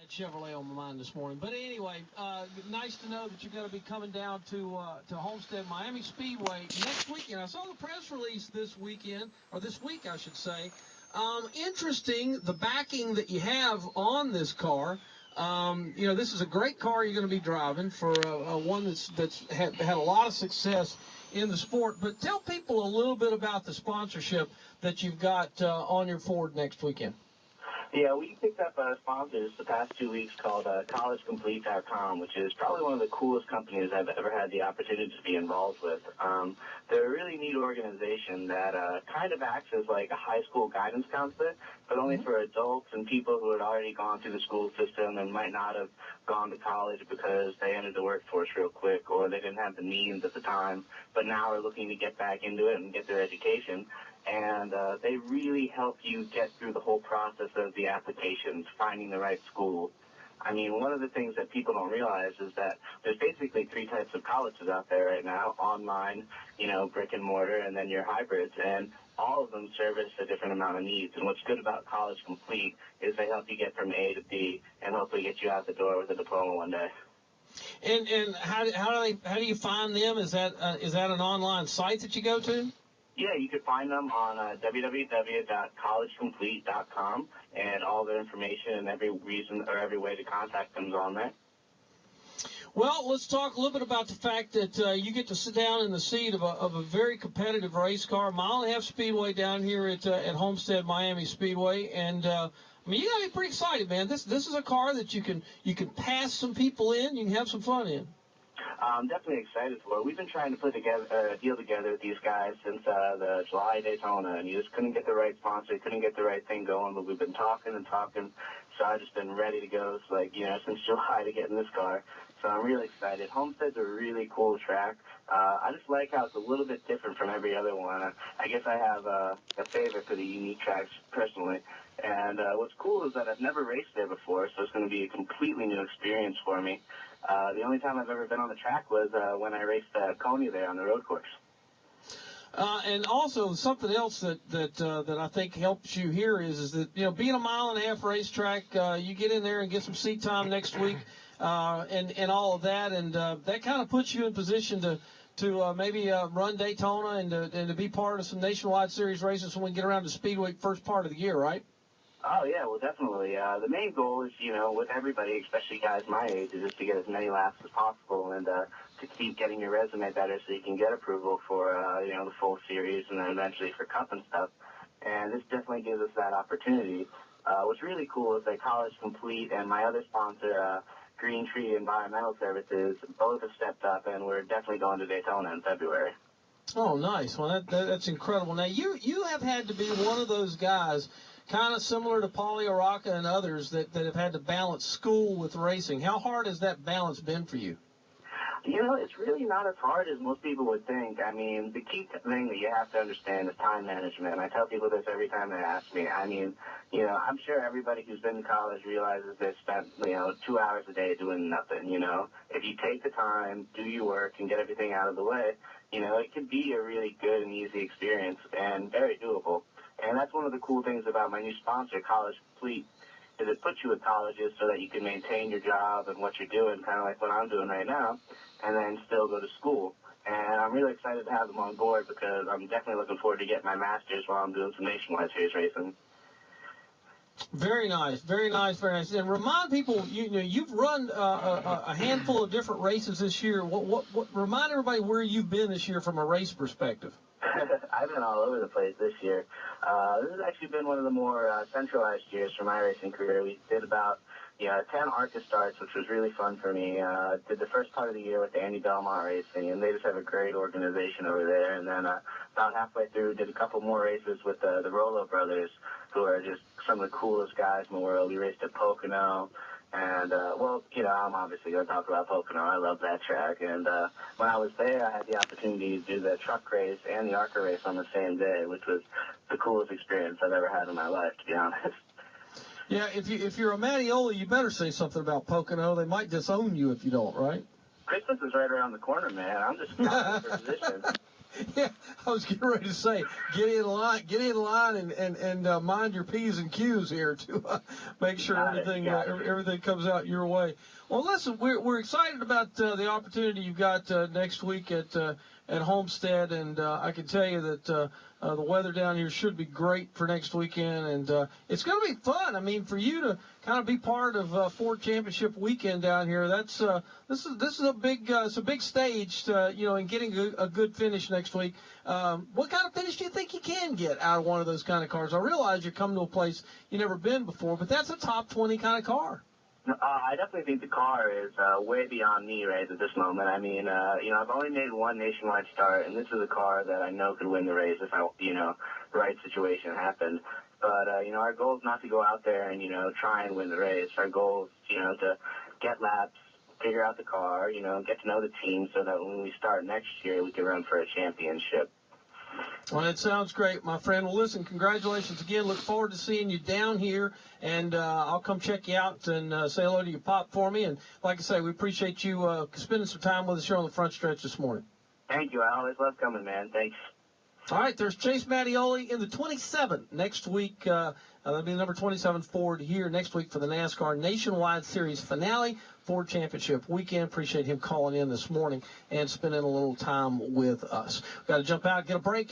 Chevrolet on my mind this morning. But anyway, nice to know that you're going to be coming down to Homestead Miami Speedway next weekend. I saw the press release this weekend, or this week, I should say. Interesting, the backing that you have on this car. This is a great car you're going to be driving for one that's had a lot of success in the sport. But tell people a little bit about the sponsorship that you've got on your Ford next weekend. Yeah, we picked up sponsors the past 2 weeks called collegecomplete.com, which is probably one of the coolest companies I've ever had the opportunity to be involved with. They're a really neat organization that kind of acts as like a high school guidance counselor, but only for adults and people who had already gone through the school system and might not have gone to college because they entered the workforce real quick or they didn't have the means at the time, but now are looking to get back into it and get their education. And they really help you get through the whole process of the applications, finding the right school. I mean, one of the things that people don't realize is that there's basically 3 types of colleges out there right now: online, brick and mortar, and then your hybrids. And all of them service a different amount of needs. And what's good about College Complete is they help you get from A to B and hopefully get you out the door with a diploma one day. And how do you find them? Is that an online site that you go to? Yeah, you can find them on www.collegecomplete.com, and all their information and every reason or every way to contact them is on there. Well, let's talk a little bit about the fact that you get to sit down in the seat of a very competitive race car, mile and a half speedway down here at Homestead Miami Speedway, and you got to be pretty excited, man. This is a car that you can pass some people in, you can have some fun in. I'm definitely excited for it. We've been trying to put together a deal together with these guys since the July Daytona, and you just couldn't get the right sponsor, couldn't get the right thing going, but we've been talking and talking, so I've just been ready to go, since July to get in this car. So I'm really excited. Homestead's a really cool track. I just like how it's a little bit different from every other one. I guess I have a favorite for the unique tracks personally. And what's cool is that I've never raced there before, so it's going to be a completely new experience for me. The only time I've ever been on the track was when I raced Coney there on the road course. And also something else that I think helps you here is that being a mile and a half racetrack, you get in there and get some seat time next week, and all of that, and that kind of puts you in position to maybe run Daytona and to be part of some nationwide series races when we get around to Speedway first part of the year, right? Oh, yeah, well, definitely. The main goal is, with everybody, especially guys my age, is just to get as many laps as possible and to keep getting your resume better so you can get approval for, the full series and then eventually for Cup and stuff. And this definitely gives us that opportunity. What's really cool is that College Complete and my other sponsor, Green Tree Environmental Services, both have stepped up, and we're definitely going to Daytona in February. Oh, nice. Well, that's incredible. Now, you have had to be one of those guys, kind of similar to Paulie Araka and others, that have had to balance school with racing. How hard has that balance been for you? It's really not as hard as most people would think. I mean, the key thing that you have to understand is time management. I tell people this every time they ask me. I mean, I'm sure everybody who's been to college realizes they've spent, 2 hours a day doing nothing, If you take the time, do your work, and get everything out of the way, it can be a really good and easy experience and very doable. And that's one of the cool things about my new sponsor, College Complete, is it puts you at colleges so that you can maintain your job and what you're doing, kind of like what I'm doing right now, and then still go to school. And I'm really excited to have them on board because I'm definitely looking forward to getting my master's while I'm doing some nationwide series racing. Very nice, very nice, very nice. And remind people, you've run a handful of different races this year. What remind everybody where you've been this year from a race perspective. I've been all over the place this year. This has actually been one of the more centralized years for my racing career. We did about 10 ARCA starts, which was really fun for me. Did the first part of the year with Andy Belmont Racing, and they just have a great organization over there. And then about halfway through, did a couple more races with the Rolo brothers, who are just some of the coolest guys in the world. We raced at Pocono. And, I'm obviously going to talk about Pocono. I love that track. And when I was there, I had the opportunity to do the truck race and the ARCA race on the same day, which was the coolest experience I've ever had in my life, to be honest. Yeah, if you're a Mattioli, you better say something about Pocono. They might disown you if you don't, right? Christmas is right around the corner, man. I'm just scouting for position. Yeah, I was getting ready to say, get in line, and mind your P's and Q's here to make sure everything comes out your way. Well, listen, we're excited about the opportunity you've got next week at Homestead, and I can tell you that the weather down here should be great for next weekend, and it's going to be fun. I mean, for you to kind of be part of Ford Championship weekend down here, that's this is a big stage, in getting a good finish next week. What kind of finish do you think you can get out of one of those kind of cars? I realize you're coming to a place you've never been before, but that's a top 20 kind of car. I definitely think the car is way beyond me right at this moment. I mean, I've only made one nationwide start, and this is a car that I know could win the race if the right situation happened. But, our goal is not to go out there and, try and win the race. Our goal is, to get laps, figure out the car, get to know the team so that when we start next year, we can run for a championship. Well, it sounds great, my friend. Well, listen, congratulations again. Look forward to seeing you down here, and I'll come check you out and say hello to your pop for me. And like I say, we appreciate you spending some time with us here on the front stretch this morning. Thank you. I always love coming, man. Thanks. All right, there's Chase Mattioli in the 27 next week. That'll be the number 27 Ford here next week for the NASCAR Nationwide Series finale, Ford Championship weekend. Appreciate him calling in this morning and spending a little time with us. Got to jump out, get a break.